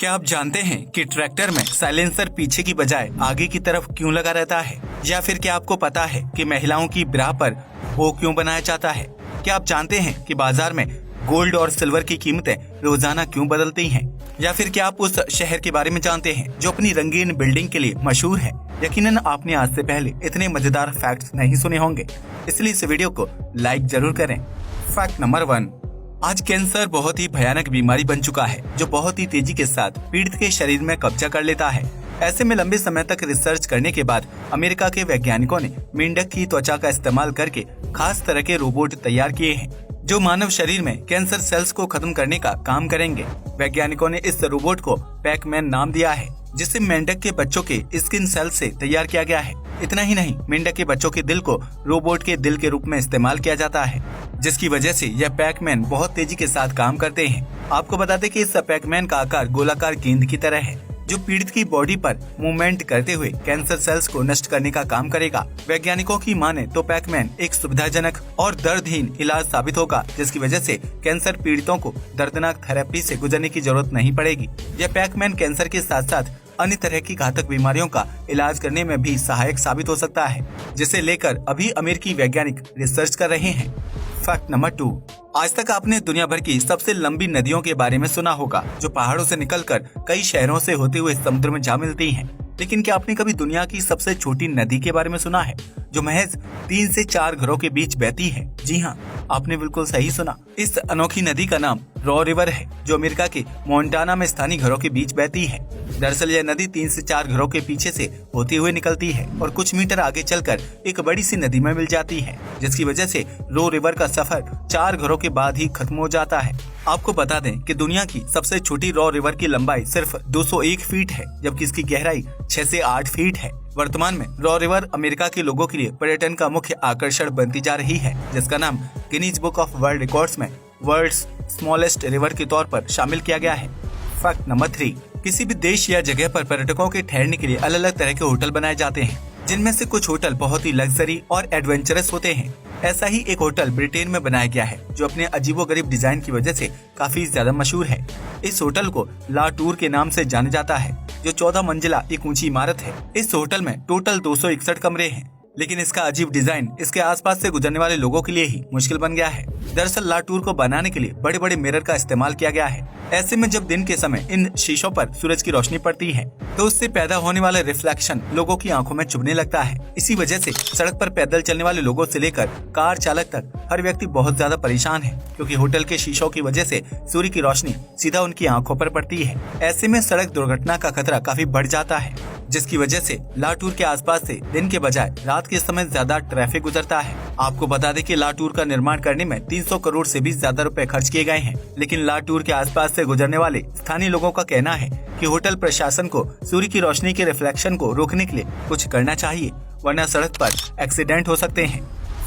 क्या आप जानते हैं कि ट्रैक्टर में साइलेंसर पीछे की बजाय आगे की तरफ क्यों लगा रहता है? या फिर क्या आपको पता है कि महिलाओं की ब्रा पर वो क्यों बनाया जाता है? क्या आप जानते हैं कि बाजार में गोल्ड और सिल्वर की कीमतें रोजाना क्यों बदलती हैं? या फिर क्या आप उस शहर के बारे में जानते हैं जो अपनी रंगीन बिल्डिंग के लिए मशहूर है? यकीनन आपने आज से पहले इतने मजेदार फैक्ट्स नहीं सुने होंगे, इसलिए इस वीडियो को लाइक जरूर करें। फैक्ट नंबर 1, आज कैंसर बहुत ही भयानक बीमारी बन चुका है जो बहुत ही तेजी के साथ पीड़ित के शरीर में कब्जा कर लेता है। ऐसे में लंबे समय तक रिसर्च करने के बाद अमेरिका के वैज्ञानिकों ने मेंढक की त्वचा का इस्तेमाल करके खास तरह के रोबोट तैयार किए हैं जो मानव शरीर में कैंसर सेल्स को खत्म करने का काम करेंगे। वैज्ञानिकों ने इस रोबोट को पैकमैन नाम दिया है, जिसे मेंढक के बच्चों के स्किन सेल से तैयार किया गया है। इतना ही नहीं, मेंढक के बच्चों के दिल को रोबोट के दिल के रूप में इस्तेमाल किया जाता है, जिसकी वजह से यह पैकमैन बहुत तेजी के साथ काम करते हैं। आपको बता दें कि इस पैकमैन का आकार गोलाकार गेंद की तरह है जो पीड़ित की बॉडी पर मूवमेंट करते हुए कैंसर सेल्स को नष्ट करने का काम करेगा। वैज्ञानिकों की माने तो पैकमैन एक सुविधाजनक और दर्दहीन इलाज साबित होगा, जिसकी वजह से कैंसर पीड़ितों को दर्दनाक थेरेपी से गुजरने की जरूरत नहीं पड़ेगी। यह पैकमैन कैंसर के साथ साथ अन्य तरह की घातक बीमारियों का इलाज करने में भी सहायक साबित हो सकता है, जिसे लेकर अभी अमेरिकी वैज्ञानिक रिसर्च कर रहे हैं। फैक्ट नंबर 2, आज तक आपने दुनिया भर की सबसे लंबी नदियों के बारे में सुना होगा जो पहाड़ों से निकलकर कई शहरों से होते हुए समुद्र में जा मिलती हैं। लेकिन क्या आपने कभी दुनिया की सबसे छोटी नदी के बारे में सुना है जो महज 3 से 4 घरों के बीच बहती है? जी हाँ, आपने बिल्कुल सही सुना। इस अनोखी नदी का नाम रॉ रिवर है जो अमेरिका के मोंटाना में स्थानीय घरों के बीच बहती है। दरअसल यह नदी 3 से 4 घरों के पीछे से होती हुई निकलती है और कुछ मीटर आगे चलकर एक बड़ी सी नदी में मिल जाती है, जिसकी वजह से रॉ रिवर का सफर 4 घरों के बाद ही खत्म हो जाता है। आपको बता दें कि दुनिया की सबसे छोटी रॉ रिवर की लंबाई सिर्फ 201 फीट है, जबकि इसकी गहराई 6 से 8 फीट है। वर्तमान में रॉ रिवर अमेरिका के लोगों के लिए पर्यटन का मुख्य आकर्षण बनती जा रही है, जिसका नाम Guinness book of world records में वर्ल्ड्स स्मॉलेस्ट रिवर के तौर पर शामिल किया गया है। फैक्ट नंबर 3, किसी भी देश या जगह पर पर्यटकों के ठहरने के लिए अलग अलग तरह के होटल बनाए जाते हैं, जिनमें से कुछ होटल बहुत ही लग्जरी और एडवेंचरस होते हैं। ऐसा ही एक होटल ब्रिटेन में बनाया गया है जो अपने अजीबोगरीब डिजाइन की वजह से काफी ज्यादा मशहूर है। इस होटल को ला टूर के नाम से जाना जाता है जो 14 मंजिला एक ऊंची इमारत है। इस होटल में टोटल 261 कमरे हैं, लेकिन इसका अजीब डिजाइन इसके आसपास से गुजरने वाले लोगों के लिए ही मुश्किल बन गया है। दरअसल ला टूर को बनाने के लिए बड़े बड़े मिरर का इस्तेमाल किया गया है। ऐसे में जब दिन के समय इन शीशों पर सूरज की रोशनी पड़ती है तो उससे पैदा होने वाला रिफ्लेक्शन लोगों की आंखों में चुभने लगता है। इसी वजह से सड़क पर पैदल चलने वाले लोगों से लेकर कार चालक तक हर व्यक्ति बहुत ज्यादा परेशान है, क्योंकि होटल के शीशों की वजह से सूर्य की रोशनी सीधा उनकी आंखों पर पड़ती है। ऐसे में सड़क दुर्घटना का खतरा काफी बढ़ जाता है, जिसकी वजह से ला टूर के आसपास से दिन के बजाय रात के समय ज्यादा ट्रैफिक गुजरता है। आपको बता दें कि ला टूर का निर्माण करने में 300 करोड़ से भी ज्यादा रुपए खर्च किए गए हैं, लेकिन ला टूर के आसपास से गुजरने वाले स्थानीय लोगों का कहना है कि होटल प्रशासन को सूर्य की रोशनी के रिफ्लेक्शन को रोकने के लिए कुछ करना चाहिए, वरना सड़क पर एक्सीडेंट हो सकते हैं।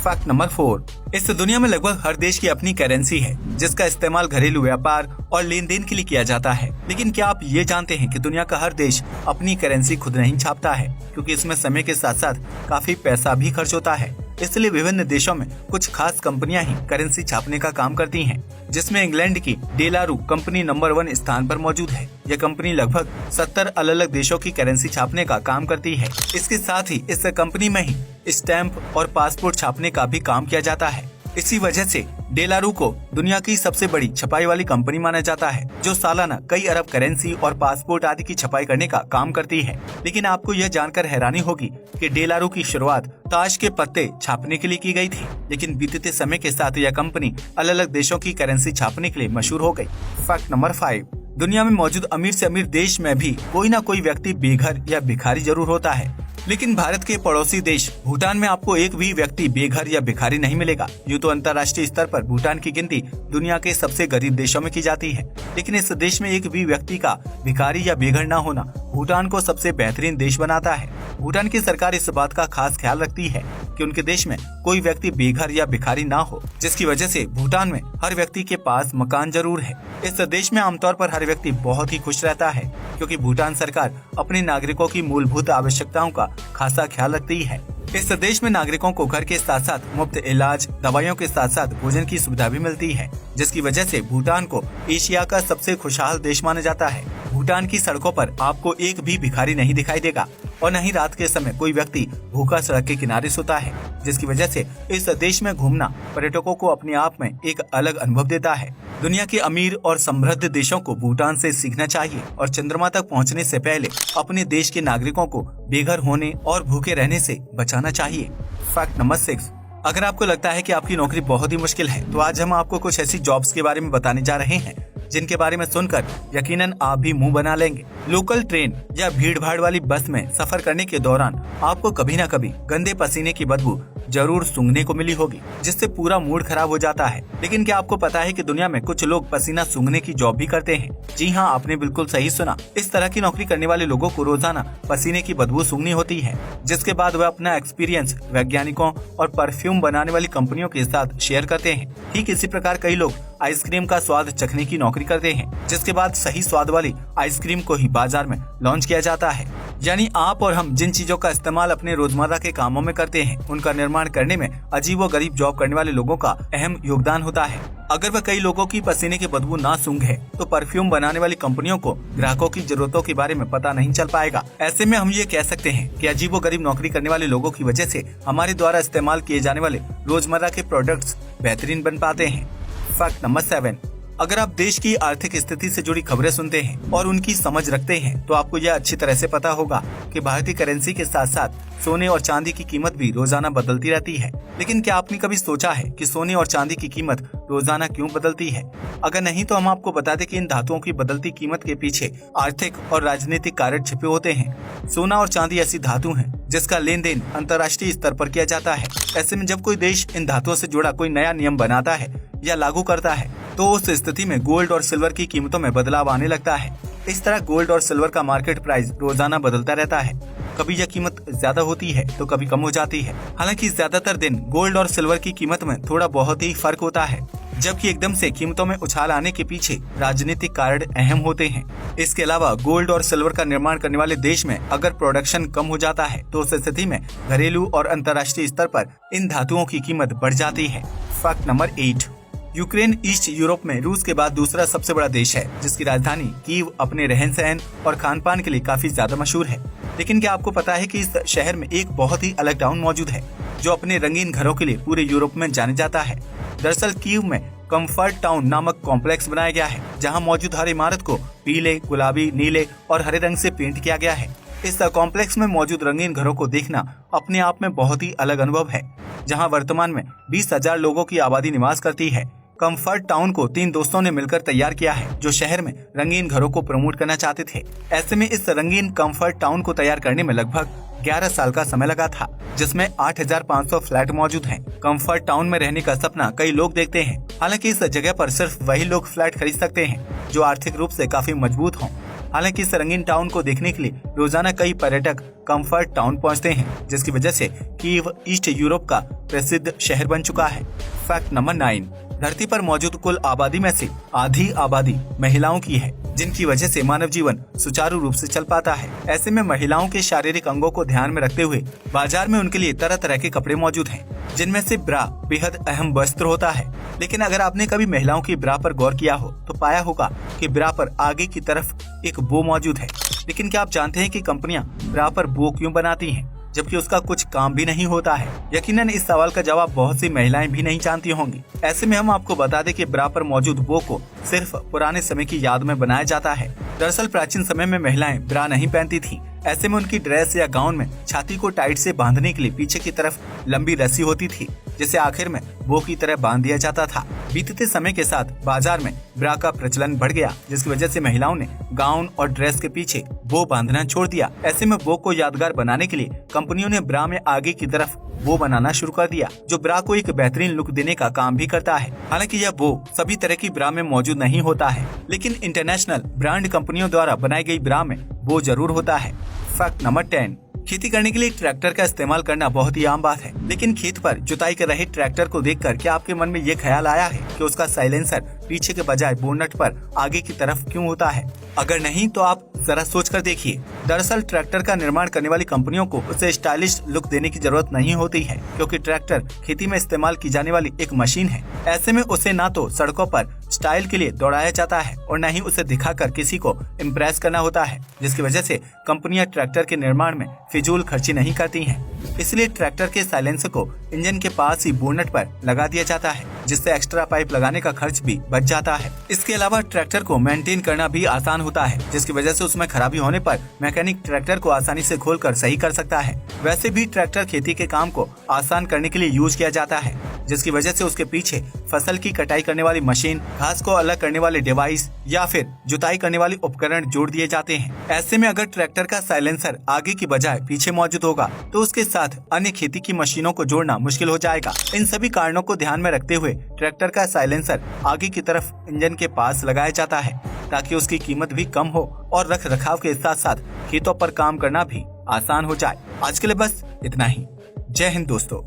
फैक्ट नंबर 4, इस दुनिया में लगभग हर देश की अपनी करेंसी है जिसका इस्तेमाल घरेलू व्यापार और लेन देन के लिए किया जाता है। लेकिन क्या आप ये जानते हैं कि दुनिया का हर देश अपनी करेंसी खुद नहीं छापता है, क्योंकि इसमें समय के साथ साथ काफी पैसा भी खर्च होता है। इसलिए विभिन्न देशों में कुछ खास कंपनियां ही करेंसी छापने का काम करती हैं, जिसमें इंग्लैंड की डेलारू कंपनी नंबर 1 स्थान पर मौजूद है। यह कंपनी लगभग 70 अलग अलग देशों की करेंसी छापने का काम करती है। इसके साथ ही इस कंपनी में ही स्टैंप और पासपोर्ट छापने का भी काम किया जाता है। इसी वजह से डेलारू को दुनिया की सबसे बड़ी छपाई वाली कंपनी माना जाता है, जो सालाना कई अरब करेंसी और पासपोर्ट आदि की छपाई करने का काम करती है। लेकिन आपको यह जानकर हैरानी होगी कि डेलारू की शुरुआत ताश के पत्ते छापने के लिए की गई थी, लेकिन बीतते समय के साथ यह कंपनी अलग अलग देशों की करेंसी छापने के लिए मशहूर हो गई। फैक्ट नंबर 5, दुनिया में मौजूद अमीर से अमीर देश में भी कोई ना कोई व्यक्ति बेघर या भिखारी जरूर होता है, लेकिन भारत के पड़ोसी देश भूटान में आपको एक भी व्यक्ति बेघर या भिखारी नहीं मिलेगा। यूँ तो अंतर्राष्ट्रीय स्तर पर भूटान की गिनती दुनिया के सबसे गरीब देशों में की जाती है, लेकिन इस देश में एक भी व्यक्ति का भिखारी या बेघर न होना भूटान को सबसे बेहतरीन देश बनाता है। भूटान की सरकार इस बात का खास ख्याल रखती है कि उनके देश में कोई व्यक्ति बेघर या भिखारी ना हो, जिसकी वजह से भूटान में हर व्यक्ति के पास मकान जरूर है। इस देश में आमतौर पर हर व्यक्ति बहुत ही खुश रहता है, क्योंकि भूटान सरकार अपने नागरिकों की मूलभूत आवश्यकताओं का खासा ख्याल रखती है। इस देश में नागरिकों को घर के साथ साथ मुफ्त इलाज, दवाइयों के साथ साथ भोजन की सुविधा भी मिलती है, जिसकी वजह से भूटान को एशिया का सबसे खुशहाल देश माना जाता है। भूटान की सड़कों पर आपको एक भी भिखारी नहीं दिखाई देगा और न ही रात के समय कोई व्यक्ति भूखा सड़क के किनारे सोता है, जिसकी वजह से इस देश में घूमना पर्यटकों को अपने आप में एक अलग अनुभव देता है। दुनिया के अमीर और समृद्ध देशों को भूटान से सीखना चाहिए और चंद्रमा तक पहुंचने से पहले अपने देश के नागरिकों को बेघर होने और भूखे रहने से बचाना चाहिए। Fact number 6। अगर आपको लगता है कि आपकी नौकरी बहुत ही मुश्किल है, तो आज हम आपको कुछ ऐसी जॉब्स के बारे में बताने जा रहे हैं जिनके बारे में सुनकर यकीनन आप भी मुंह बना लेंगे। लोकल ट्रेन या भीड़ भाड़ वाली बस में सफर करने के दौरान आपको कभी न कभी गंदे पसीने की बदबू जरूर सूंघने को मिली होगी, जिससे पूरा मूड खराब हो जाता है। लेकिन क्या आपको पता है कि दुनिया में कुछ लोग पसीना सूंघने की जॉब भी करते हैं? जी हाँ, आपने बिल्कुल सही सुना। इस तरह की नौकरी करने वाले लोगों को रोजाना पसीने की बदबू सूंघनी होती है, जिसके बाद वह अपना एक्सपीरियंस वैज्ञानिकों और परफ्यूम बनाने वाली कंपनियों के साथ शेयर करते हैं। ठीक इसी प्रकार कई लोग आइसक्रीम का स्वाद चखने की नौकरी करते हैं, जिसके बाद सही स्वाद वाली आइसक्रीम को ही बाजार में लॉन्च किया जाता है। यानी आप और हम जिन चीजों का इस्तेमाल अपने रोजमर्रा के कामों में करते हैं, उनका निर्माण करने में अजीबोगरीब जॉब करने वाले लोगों का अहम योगदान होता है। अगर वह कई लोगों की पसीने की बदबू ना सूंघे तो परफ्यूम बनाने वाली कंपनियों को ग्राहकों की जरूरतों के बारे में पता नहीं चल पाएगा। ऐसे में हम ये कह सकते हैं कि अजीबोगरीब नौकरी करने वाले लोगों की वजह से हमारे द्वारा इस्तेमाल किए जाने वाले रोजमर्रा के प्रोडक्ट्स बेहतरीन बन पाते हैं। Fact number 7। अगर आप देश की आर्थिक स्थिति से जुड़ी खबरें सुनते हैं और उनकी समझ रखते हैं, तो आपको यह अच्छी तरह से पता होगा कि भारतीय करेंसी के साथ साथ सोने और चांदी की कीमत भी रोजाना बदलती रहती है। लेकिन क्या आपने कभी सोचा है कि सोने और चांदी की कीमत रोजाना क्यों बदलती है? अगर नहीं तो हम आपको बता दें कि इन धातुओं की बदलती कीमत के पीछे आर्थिक और राजनीतिक कारण छिपे होते हैं। सोना और चांदी ऐसी धातु हैं जिसका लेन देन अंतर्राष्ट्रीय स्तर पर किया जाता है। ऐसे में जब कोई देश इन धातुओं से जुड़ा कोई नया नियम बनाता है या लागू करता है, तो उस स्थिति में गोल्ड और सिल्वर की कीमतों में बदलाव आने लगता है। इस तरह गोल्ड और सिल्वर का मार्केट प्राइस रोजाना बदलता रहता है। कभी यह कीमत ज्यादा होती है तो कभी कम हो जाती है। हालांकि ज्यादातर दिन गोल्ड और सिल्वर की कीमत में थोड़ा बहुत ही फर्क होता है, जबकि एकदम से कीमतों में उछाल आने के पीछे राजनीतिक कारण अहम होते हैं। इसके अलावा गोल्ड और सिल्वर का निर्माण करने वाले देश में अगर प्रोडक्शन कम हो जाता है, तो उस स्थिति में घरेलू और अंतर्राष्ट्रीय स्तर पर इन धातुओं की कीमत बढ़ जाती है। Fact number 8। Ukraine east Europe में रूस के बाद दूसरा सबसे बड़ा देश है, जिसकी राजधानी कीव अपने रहन सहन और खान पान के लिए काफी ज्यादा मशहूर है। लेकिन क्या आपको पता है कि इस शहर में एक बहुत ही अलग टाउन मौजूद है, जो अपने रंगीन घरों के लिए पूरे यूरोप में जाने जाता है? दरअसल कीव में कंफर्ट टाउन नामक कॉम्प्लेक्स बनाया गया है, जहाँ मौजूद हर इमारत को पीले, गुलाबी, नीले और हरे रंग से पेंट किया गया है। इस कॉम्प्लेक्स में मौजूद रंगीन घरों को देखना अपने आप में बहुत ही अलग अनुभव है, जहां वर्तमान में 20,000 लोगों की आबादी निवास करती है। कंफर्ट टाउन को 3 दोस्तों ने मिलकर तैयार किया है, जो शहर में रंगीन घरों को प्रमोट करना चाहते थे। ऐसे में इस रंगीन कंफर्ट टाउन को तैयार करने में लगभग 11 साल का समय लगा था, जिसमें 8,500 फ्लैट मौजूद हैं। कंफर्ट टाउन में रहने का सपना कई लोग देखते हैं। हालांकि इस जगह पर सिर्फ वही लोग फ्लैट खरीद सकते हैं जो आर्थिक रूप से काफी मजबूत हों। हालांकि इस रंगीन टाउन को देखने के लिए रोजाना कई पर्यटक कंफर्ट टाउन पहुंचते हैं, जिसकी वजह से कीव ईस्ट यूरोप का प्रसिद्ध शहर बन चुका है। Fact number 9। धरती पर मौजूद कुल आबादी में से आधी आबादी महिलाओं की है, जिनकी वजह से मानव जीवन सुचारू रूप से चल पाता है। ऐसे में महिलाओं के शारीरिक अंगों को ध्यान में रखते हुए बाजार में उनके लिए तरह तरह के कपड़े मौजूद हैं, जिनमें से ब्रा बेहद अहम वस्त्र होता है। लेकिन अगर आपने कभी महिलाओं की ब्रा पर गौर किया हो, तो पाया होगा कि ब्रा पर आगे की तरफ एक बो मौजूद है। लेकिन क्या आप जानते हैं कि कंपनियां ब्रा पर बो क्यों बनाती हैं, जबकि उसका कुछ काम भी नहीं होता है? यकीनन इस सवाल का जवाब बहुत सी महिलाएं भी नहीं जानती होंगी। ऐसे में हम आपको बता दें कि ब्रा पर मौजूद बो को सिर्फ पुराने समय की याद में बनाया जाता है। दरअसल प्राचीन समय में महिलाएं ब्रा नहीं पहनती थीं। ऐसे में उनकी ड्रेस या गाउन में छाती को टाइट से बांधने के लिए पीछे की तरफ लंबी रस्सी होती थी, जिसे आखिर में बो की तरह बांध दिया जाता था। बीतते समय के साथ बाजार में ब्रा का प्रचलन बढ़ गया, जिसकी वजह से महिलाओं ने गाउन और ड्रेस के पीछे बो बांधना छोड़ दिया। ऐसे में बो को यादगार बनाने के लिए कंपनियों ने ब्रा में आगे की तरफ बो बनाना शुरू कर दिया, जो ब्रा को एक बेहतरीन लुक देने का काम भी करता है। हालांकि यह बो सभी तरह की ब्रा में मौजूद नहीं होता है, लेकिन इंटरनेशनल ब्रांड कंपनियों द्वारा बनाई गई ब्रा में बो जरूर होता है। Fact number 10। खेती करने के लिए ट्रैक्टर का इस्तेमाल करना बहुत ही आम बात है, लेकिन खेत पर जुताई कर रहे ट्रैक्टर को देखकर क्या आपके मन में ये ख्याल आया है कि उसका साइलेंसर पीछे के बजाय बोनट पर आगे की तरफ क्यों होता है? अगर नहीं तो आप जरा सोच कर देखिए। दरअसल ट्रैक्टर का निर्माण करने वाली कंपनियों को उसे स्टाइलिश लुक देने की जरूरत नहीं होती है, क्योंकि ट्रैक्टर खेती में इस्तेमाल की जाने वाली एक मशीन है। ऐसे में उसे ना तो सड़कों पर स्टाइल के लिए दौड़ाया जाता है और न ही उसे दिखाकर किसी को इम्प्रेस करना होता है, जिसकी वजह से कंपनियां ट्रैक्टर के निर्माण में फिजूल खर्ची नहीं करती हैं। इसलिए ट्रैक्टर के साइलेंसर को इंजन के पास ही बोनट पर लगा दिया जाता है, जिससे एक्स्ट्रा पाइप लगाने का खर्च भी बच जाता है। इसके अलावा ट्रैक्टर को मेंटेन करना भी आसान होता है, जिसकी वजह से उसमें खराबी होने पर मैकेनिक ट्रैक्टर को आसानी से खोलकर सही कर सकता है। वैसे भी ट्रैक्टर खेती के काम को आसान करने के लिए यूज किया जाता है, जिसकी वजह से उसके पीछे फसल की कटाई करने वाली मशीन, घास को अलग करने वाले डिवाइस या फिर जुताई करने वाले उपकरण जोड़ दिए जाते हैं। ऐसे में अगर ट्रैक्टर का साइलेंसर आगे की बजाय पीछे मौजूद होगा तो उसके साथ अन्य खेती की मशीनों को जोड़ना मुश्किल हो जाएगा। इन सभी कारणों को ध्यान में रखते हुए ट्रैक्टर का साइलेंसर आगे की तरफ इंजन के पास लगाया जाता है, ताकि उसकी कीमत भी कम हो और रख रखाव के साथ साथ खेतों पर काम करना भी आसान हो जाए। आज के लिए बस इतना ही। जय हिंद दोस्तों।